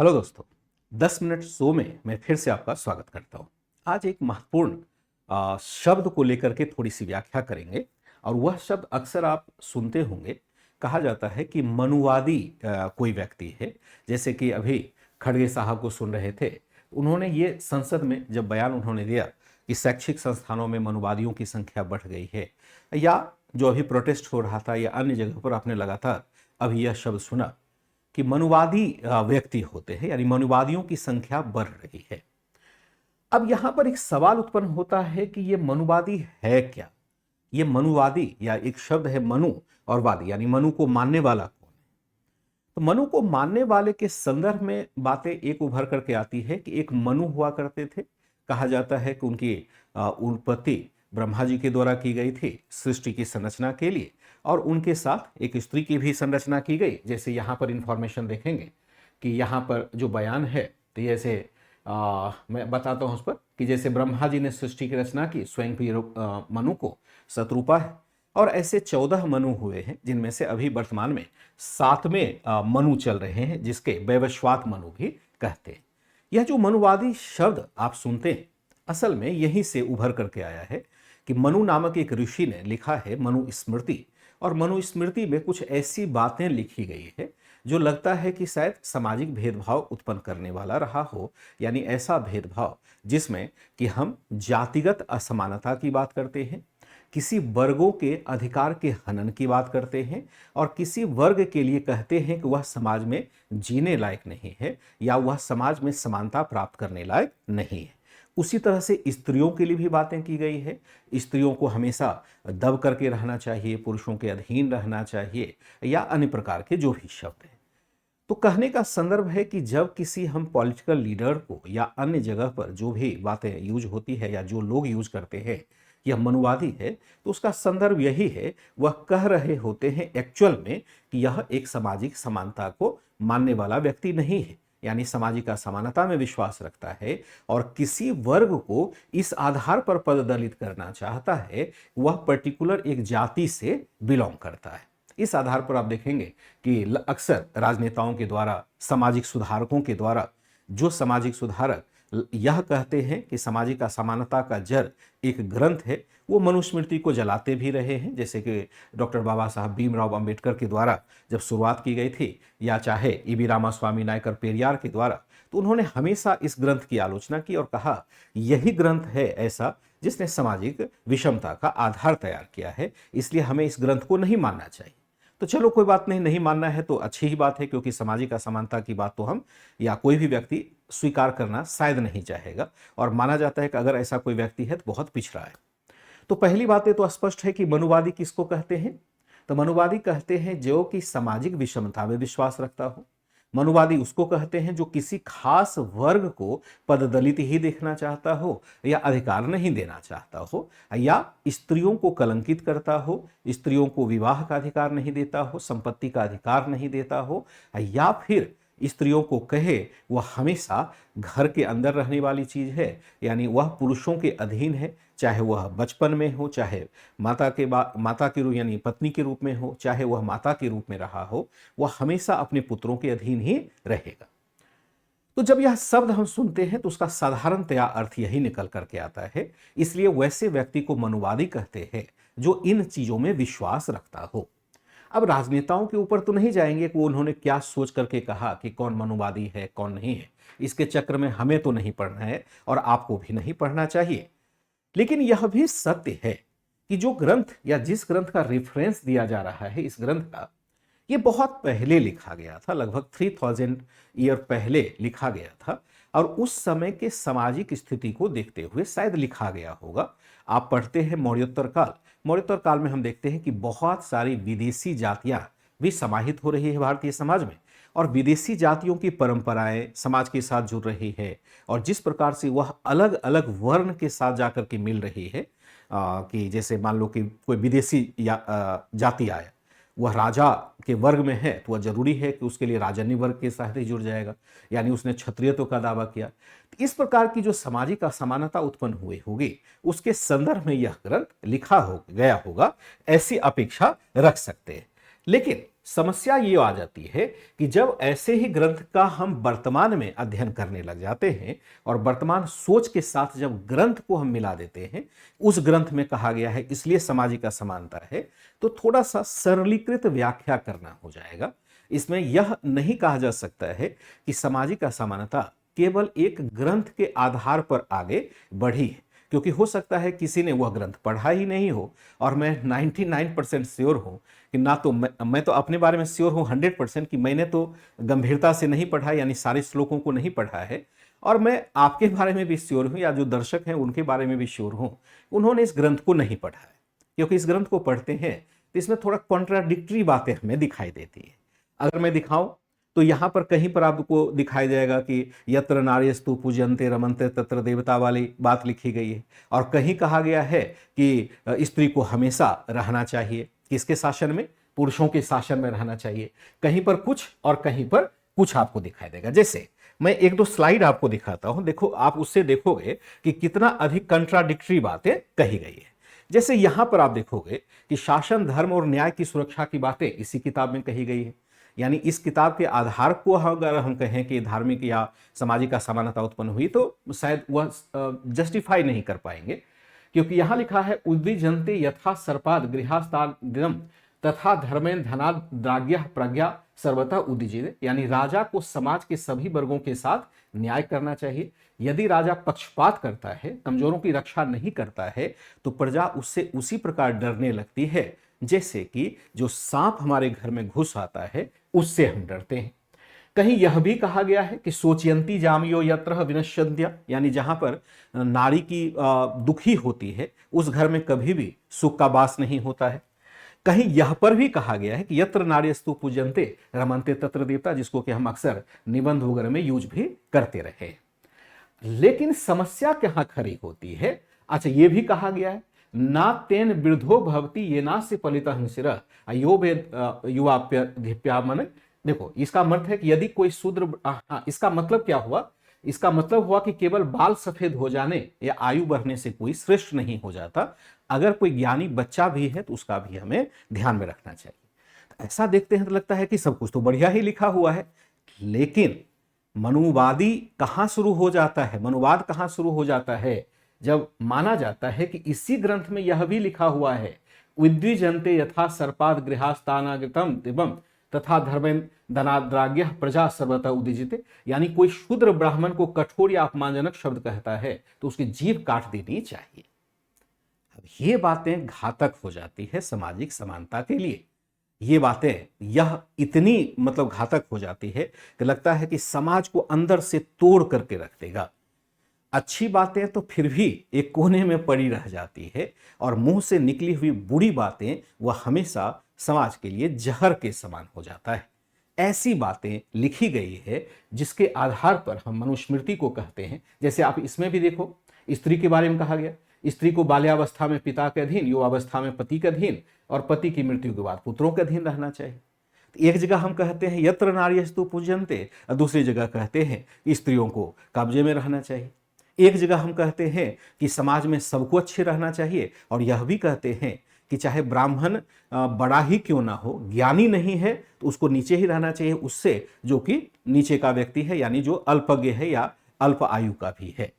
Hello दोस्तों, 10 minute show में मैं फिर से आपका स्वागत करता हूँ। आज एक महत्वपूर्ण शब्द को लेकर के थोड़ी सी व्याख्या करेंगे और वह शब्द अक्सर आप सुनते होंगे। कहा जाता है कि मनुवादी कोई व्यक्ति है। जैसे कि अभी खड़गे साहब को सुन रहे थे, उन्होंने ये संसद में जब बयान उन्होंने दिया कि शैक्षिक संस्थानों में मनुवादियों की संख्या बढ़ गई है, या जो अभी प्रोटेस्ट हो रहा था या अन्य जगह पर आपने लगातार अभी यह शब्द सुना कि मनुवादी व्यक्ति होते हैं, यानी मनुवादियों की संख्या बढ़ रही है। अब यहां पर एक सवाल उत्पन्न होता है कि ये मनुवादी है क्या? ये मनुवादी या एक शब्द है मनु और वादी, यानी मनु को मानने वाला कौन है? तो मनु को मानने वाले के संदर्भ में बातें एक उभर करके आती है कि एक मनु हुआ करते थे। कहा जाता है कि उनकी उत्पत्ति ब्रह्मा जी के द्वारा की गई थी सृष्टि की संरचना के लिए, और उनके साथ एक स्त्री की भी संरचना की गई। जैसे यहाँ पर इंफॉर्मेशन देखेंगे कि यहाँ पर जो बयान है, तो जैसे मैं बताता हूँ उस पर कि जैसे ब्रह्मा जी ने सृष्टि की रचना की, स्वयं भी मनु को शतरूपा है, और ऐसे 14 मनु हुए हैं, जिनमें से अभी वर्तमान में 7वें मनु चल रहे हैं, जिसके वैवस्वात मनु भी कहते हैं। यह जो मनुवादी शब्द आप सुनते हैं, असल में यहीं से उभर करके आया है कि मनु नामक एक ऋषि ने लिखा है मनु स्मृति, और मनु स्मृति में कुछ ऐसी बातें लिखी गई है जो लगता है कि शायद सामाजिक भेदभाव उत्पन्न करने वाला रहा हो। यानी ऐसा भेदभाव जिसमें कि हम जातिगत असमानता की बात करते हैं, किसी वर्गों के अधिकार के हनन की बात करते हैं, और किसी वर्ग के लिए कहते हैं कि वह समाज में जीने लायक नहीं है, या वह समाज में समानता प्राप्त करने लायक नहीं है। उसी तरह से स्त्रियों के लिए भी बातें की गई है। स्त्रियों को हमेशा दब करके रहना चाहिए, पुरुषों के अधीन रहना चाहिए, या अन्य प्रकार के जो भी शब्द हैं। तो कहने का संदर्भ है कि जब किसी हम पॉलिटिकल लीडर को या अन्य जगह पर जो भी बातें यूज होती है या जो लोग यूज करते हैं, यह मनुवादी है, तो उसका संदर्भ यही है, वह कह रहे होते हैं एक्चुअल में कि यह एक सामाजिक समानता को मानने वाला व्यक्ति नहीं है, यानी सामाजिक असमानता में विश्वास रखता है, और किसी वर्ग को इस आधार पर पददलित करना चाहता है, वह पर्टिकुलर एक जाति से बिलोंग करता है। इस आधार पर आप देखेंगे कि अक्सर राजनेताओं के द्वारा, सामाजिक सुधारकों के द्वारा, जो सामाजिक सुधारक यह कहते हैं कि सामाजिक असमानता का जड़ एक ग्रंथ है, वो मनुस्मृति को जलाते भी रहे हैं। जैसे कि डॉक्टर बाबा साहब भीमराव अंबेडकर के द्वारा जब शुरुआत की गई थी, या चाहे ईवी रामास्वामी नायकर पेरियार के द्वारा, तो उन्होंने हमेशा इस ग्रंथ की आलोचना की और कहा यही ग्रंथ है ऐसा जिसने सामाजिक विषमता का आधार तैयार किया है, इसलिए हमें इस ग्रंथ को नहीं मानना चाहिए। तो चलो कोई बात नहीं, नहीं मानना है तो अच्छी ही बात है, क्योंकि सामाजिक असमानता की बात तो हम या कोई भी व्यक्ति स्वीकार करना शायद नहीं चाहेगा, और माना जाता है कि अगर ऐसा कोई व्यक्ति है तो बहुत पिछड़ा है। तो पहली बात तो स्पष्ट है कि मनुवादी किसको कहते हैं? तो मनुवादी कहते हैं जो कि सामाजिक विषमता में विश्वास रखता हो। मनुवादी उसको कहते हैं जो किसी खास वर्ग को पददलित ही देखना चाहता हो, या अधिकार नहीं देना चाहता हो, या स्त्रियों को कलंकित करता हो, स्त्रियों को विवाह का अधिकार नहीं देता हो, संपत्ति का अधिकार नहीं देता हो, या फिर स्त्रियों को कहे वह हमेशा घर के अंदर रहने वाली चीज है, यानी वह पुरुषों के अधीन है, चाहे वह बचपन में हो, चाहे माता के रूप यानी पत्नी के रूप में हो, चाहे वह माता के रूप में रहा हो, वह हमेशा अपने पुत्रों के अधीन ही रहेगा। तो जब यह शब्द हम सुनते हैं तो उसका साधारणतया अर्थ यही निकल करके आता है। इसलिए वैसे व्यक्ति को मनुवादी कहते हैं जो इन चीजों में विश्वास रखता हो। अब राजनेताओं के ऊपर तो नहीं जाएंगे कि वो उन्होंने क्या सोच करके कहा कि कौन मनुवादी है कौन नहीं है। इसके चक्र में हमें तो नहीं पढ़ना है, और आपको भी नहीं पढ़ना चाहिए। लेकिन यह भी सत्य है कि जो ग्रंथ या जिस ग्रंथ का रेफरेंस दिया जा रहा है, इस ग्रंथ का, ये बहुत पहले लिखा गया था, लगभग 3000 ईयर पहले लिखा गया था, और उस समय के सामाजिक स्थिति को देखते हुए शायद लिखा गया होगा। आप पढ़ते हैं मौर्योत्तर काल, मौर्योत्तर काल में हम देखते हैं कि बहुत सारी विदेशी जातियां भी समाहित हो रही है भारतीय समाज में, और विदेशी जातियों की परंपराएं समाज के साथ जुड़ रही है, और जिस प्रकार से वह अलग अलग वर्ण के साथ जाकर के मिल रही है, कि जैसे मान लो कि कोई विदेशी जाति आया, वह राजा के वर्ग में है, तो वह जरूरी है कि उसके लिए राजन्य वर्ग के साथ ही जुड़ जाएगा, यानी उसने क्षत्रियत्व का दावा किया। तो इस प्रकार की जो सामाजिक असमानता उत्पन्न हुई होगी, उसके संदर्भ में यह ग्रंथ लिखा हो गया होगा, ऐसी अपेक्षा रख सकते हैं। लेकिन समस्या ये आ जाती है कि जब ऐसे ही ग्रंथ का हम वर्तमान में अध्ययन करने लग जाते हैं और वर्तमान सोच के साथ जब ग्रंथ को हम मिला देते हैं, उस ग्रंथ में कहा गया है इसलिए सामाजिक असमानता है, तो थोड़ा सा सरलीकृत व्याख्या करना हो जाएगा। इसमें यह नहीं कहा जा सकता है कि सामाजिक असमानता केवल एक ग्रंथ के आधार पर आगे बढ़ी है, क्योंकि हो सकता है किसी ने वह ग्रंथ पढ़ा ही नहीं हो। और मैं 99% श्योर हूं कि ना तो मैं तो अपने बारे में श्योर हूं 100% कि मैंने तो गंभीरता से नहीं पढ़ा, यानी सारे श्लोकों को नहीं पढ़ा है। और मैं आपके बारे में भी श्योर हूं, या जो दर्शक हैं उनके बारे में भी श्योर हूं, उन्होंने इस ग्रंथ को नहीं पढ़ा है। क्योंकि इस ग्रंथ को पढ़ते हैं तो इसमें थोड़ा कॉन्ट्राडिक्टरी बातें हमें दिखाई देती है। अगर मैं दिखाऊं तो यहां पर कहीं पर आपको दिखाई देगा कि यत्र नार्यस्तु पूजन्ते रमन्ते तत्र देवता वाली बात लिखी गई है, और कहीं कहा गया है कि स्त्री को हमेशा रहना चाहिए किसके शासन में, पुरुषों के शासन में रहना चाहिए। कहीं पर कुछ और कहीं पर कुछ आपको दिखाई देगा। जैसे मैं एक दो स्लाइड आपको दिखाता हूं, देखो आप उससे देखोगे कि कितना अधिक कंट्राडिक्टरी बातें कही गई है। जैसे यहां पर आप देखोगे कि शासन, धर्म और न्याय की सुरक्षा की बातें इसी किताब में कही गई है। यानी इस किताब के आधार को अगर हम कहें कि धार्मिक या सामाजिक असमानता उत्पन्न हुई, तो शायद वह जस्टिफाई नहीं कर पाएंगे। क्योंकि यहां लिखा है उद्विजन्ते यथा सर्पाद गृहास्तादिनम तथा धर्मेन धनाद द्राग्य प्रज्ञा सर्वथा उद्विजेते, यानी राजा को समाज के सभी वर्गों के साथ न्याय करना चाहिए। यदि राजा पक्षपात करता है, कमजोरों की रक्षा नहीं करता है, तो प्रजा उससे उसी प्रकार डरने लगती है जैसे कि जो सांप हमारे घर में घुस आता है उससे हम डरते हैं। कहीं यह भी कहा गया है कि सोचयंती जामियो यत्र विनश्यन्त्य, यानी जहां पर नारी की दुखी होती है उस घर में कभी भी सुख का वास नहीं होता है। कहीं यह पर भी कहा गया है कि यत्र नार्यस्तु पूजन्ते रमन्ते तत्र देवता, जिसको कि हम अक्सर निबंध वगैरह में यूज भी करते रहे। लेकिन समस्या कहां खड़ी होती है, अच्छा ये भी कहा गया है ना तेन वृद्धो भवति ये ना से पलिता हिंसिर युवाप्यामन। देखो इसका मतलब है कि यदि कोई शूद्र, इसका मतलब क्या हुआ, इसका मतलब हुआ कि केवल बाल सफेद हो जाने या आयु बढ़ने से कोई श्रेष्ठ नहीं हो जाता। अगर कोई ज्ञानी बच्चा भी है तो उसका भी हमें ध्यान में रखना चाहिए। तो ऐसा देखते हैं तो लगता है कि सब कुछ तो बढ़िया ही लिखा हुआ है, लेकिन मनुवादी कहां शुरू हो जाता है, मनुवाद कहां शुरू हो जाता है, जब माना जाता है कि इसी ग्रंथ में यह भी लिखा हुआ है उद्विजन्ते यथा सर्पाद गृहास्तानागतम दिवम तथा धर्मेन धनाद्राग्य प्रजा सर्वथा उद्विजिते, यानी कोई शूद्र ब्राह्मण को कठोर या अपमानजनक शब्द कहता है तो उसकी जीभ काट देनी चाहिए। अब ये बातें घातक हो जाती है सामाजिक समानता के लिए। ये बातें यह इतनी मतलब घातक हो जाती है कि लगता है कि समाज को अंदर से तोड़ करके रख देगा। अच्छी बातें तो फिर भी एक कोने में पड़ी रह जाती है, और मुंह से निकली हुई बुरी बातें वह हमेशा समाज के लिए जहर के समान हो जाता है। ऐसी बातें लिखी गई है जिसके आधार पर हम मनुस्मृति को कहते हैं। जैसे आप इसमें भी देखो, स्त्री के बारे में कहा गया स्त्री को बाल्यावस्था में पिता के अधीन, युवावस्था में पति के अधीन, और पति की मृत्यु के बाद पुत्रों के अधीन रहना चाहिए। एक जगह हम कहते हैं यत्र नार्यस्तु पूज्यन्ते, और दूसरी जगह कहते हैं स्त्रियों को कब्जे में रहना चाहिए। एक जगह हम कहते हैं कि समाज में सबको अच्छे रहना चाहिए, और यह भी कहते हैं कि चाहे ब्राह्मण बड़ा ही क्यों ना हो, ज्ञानी नहीं है तो उसको नीचे ही रहना चाहिए उससे जो कि नीचे का व्यक्ति है, यानी जो अल्पज्ञ है या अल्प आयु का भी है।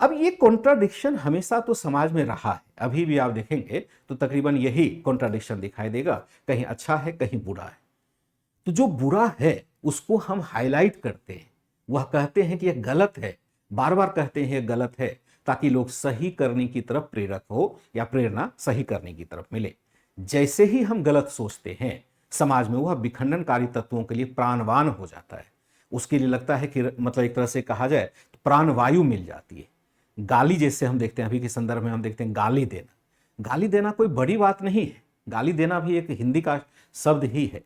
अब ये कॉन्ट्राडिक्शन हमेशा तो समाज में रहा है, अभी भी आप देखेंगे तो तकरीबन यही कॉन्ट्राडिक्शन दिखाई देगा, कहीं अच्छा है कहीं बुरा है। तो जो बुरा है उसको हम हाईलाइट करते हैं, वह कहते हैं कि यह गलत है, बार बार कहते हैं यह गलत है, ताकि लोग सही करने की तरफ प्रेरक हो या प्रेरणा सही करने की तरफ मिले। जैसे ही हम गलत सोचते हैं समाज में वह विखंडनकारी तत्वों के लिए प्राणवान हो जाता है। उसके लिए लगता है कि मतलब एक तरह से कहा जाए तो प्राणवायु मिल जाती है। गाली जैसे हम देखते हैं, अभी के संदर्भ में हम देखते हैं गाली देना। गाली देना कोई बड़ी बात नहीं है, गाली देना भी एक हिंदी का शब्द ही है,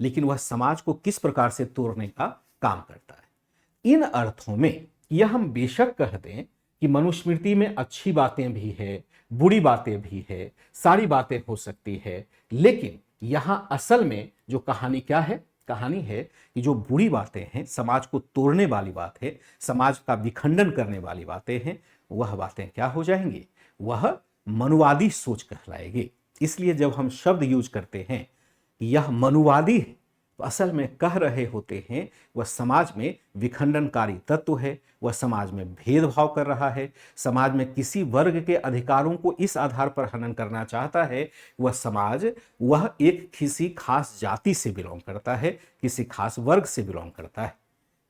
लेकिन वह समाज को किस प्रकार से तोड़ने का काम करता है। इन अर्थों में यह हम बेशक कह दें कि मनुस्मृति में अच्छी बातें भी है, बुरी बातें भी है, सारी बातें हो सकती है, लेकिन यहां असल में जो कहानी क्या है, कहानी है कि जो बुरी बातें हैं, समाज को तोड़ने वाली बात है, समाज का विखंडन करने वाली बातें हैं, वह बातें क्या हो जाएंगी, वह मनुवादी सोच कहलाएगी। इसलिए जब हम शब्द यूज करते हैं यह मनुवादी है, तो असल में कह रहे होते हैं वह समाज में विखंडनकारी तत्व है, वह समाज में भेदभाव कर रहा है, समाज में किसी वर्ग के अधिकारों को इस आधार पर हनन करना चाहता है, वह एक किसी खास जाति से बिलोंग करता है, किसी खास वर्ग से बिलोंग करता है।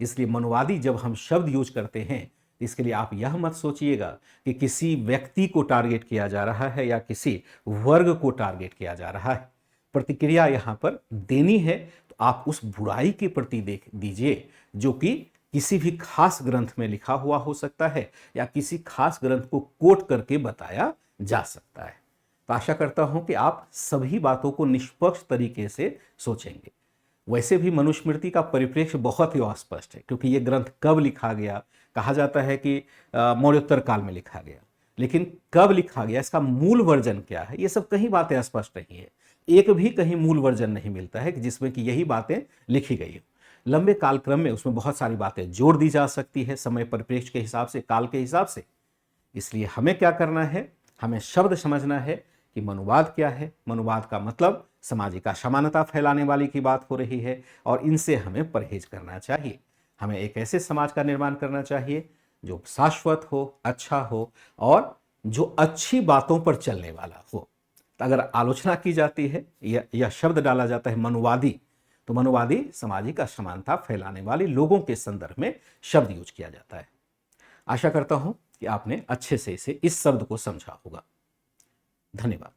इसलिए मनुवादी जब हम शब्द यूज करते हैं, इसके लिए आप यह मत सोचिएगा कि किसी व्यक्ति को टारगेट किया जा रहा है या किसी वर्ग को टारगेट किया जा रहा है। प्रतिक्रिया यहां पर देनी है तो आप उस बुराई के प्रति देख दीजिए जो कि किसी भी खास ग्रंथ में लिखा हुआ हो सकता है या किसी खास ग्रंथ को कोट करके बताया जा सकता है। तो आशा करता हूं कि आप सभी बातों को निष्पक्ष तरीके से सोचेंगे। वैसे भी मनुस्मृति का परिप्रेक्ष्य बहुत ही अस्पष्ट है, क्योंकि यह ग्रंथ कब लिखा गया, कहा जाता है कि मौर्योत्तर काल में लिखा गया, लेकिन कब लिखा गया, इसका मूल वर्जन क्या है, ये सब कहीं बातें स्पष्ट नहीं है। एक भी कहीं मूल वर्जन नहीं मिलता है कि जिसमें कि यही बातें लिखी गई हो। लंबे कालक्रम में उसमें बहुत सारी बातें जोड़ दी जा सकती है, समय परिप्रेक्ष्य के हिसाब से, काल के हिसाब से। इसलिए हमें क्या करना है, हमें शब्द समझना है कि मनुवाद क्या है। मनुवाद का मतलब सामाजिक असमानता फैलाने वाली की बात हो रही है और इनसे हमें परहेज करना चाहिए। हमें एक ऐसे समाज का निर्माण करना चाहिए जो शाश्वत हो, अच्छा हो और जो अच्छी बातों पर चलने वाला हो। अगर आलोचना की जाती है, यह शब्द डाला जाता है मनुवादी, तो मनुवादी सामाजिक असमानता फैलाने वाले लोगों के संदर्भ में शब्द यूज किया जाता है। आशा करता हूं कि आपने अच्छे से इस शब्द को समझा होगा। धन्यवाद।